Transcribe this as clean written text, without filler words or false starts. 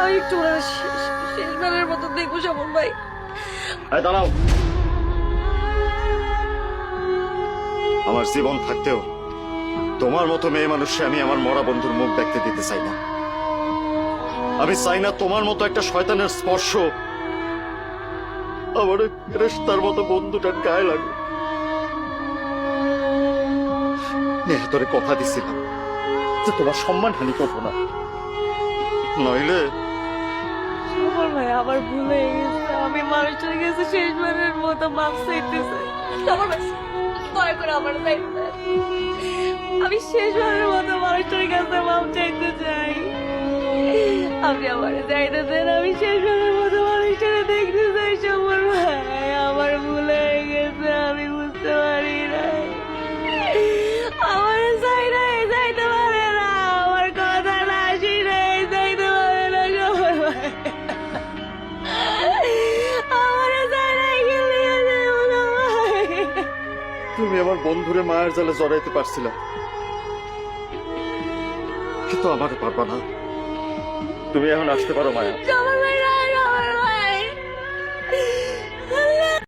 আমি একটু ওনার শেষবারের মতো দেখবো স্বপন ভাই। দাঁড়াও, আমার জীবন থাকতেও তোমার মতো মেয়ে মানুষকে আমি আমার মরা বন্ধুর মুখ দেখতে দিতে চাই না। আমি চাই না তোমার মতো একটা শয়তানের স্পর্শ আমার ফেরেশতার মতো বন্ধুটার গায়ে লাগবে। নেহা তোরে কথা দিছিলাম যে তোমার সম্মান হানি করবো না, নইলে স্বপন ভাই আমার ভুল হয়ে গেছে, আমি মানুষটার কাছে শেষবারের মতো মাপ চাইতে চাই। স্বপন ভাই দয়া করে আমার চাইতে দেন, আমি শেষবারের মতো মানুষটার কাছে মাপ চাইতে চাই। আপনি আমার চাইতে দেন, আমি শেষবারের মতো মানুষটাকে দেখতে চাই। স্বপন ভাই আমার ভুল হয়ে গেছে, আমি বুঝতে পারি না। আমার চাই না যাইতে পারে না, আমার কথা না শুনে যাইতে পারে না। স্বপন ভাই আমার চাই না গেলে ভাই। তুমি আমার বন্ধুরে মায়ের জালে জড়াইতে পারছিলা, কিন্তু আমারে পারবা না। তুমি এখন আসতে পারো মায়া। স্বপন ভাই না,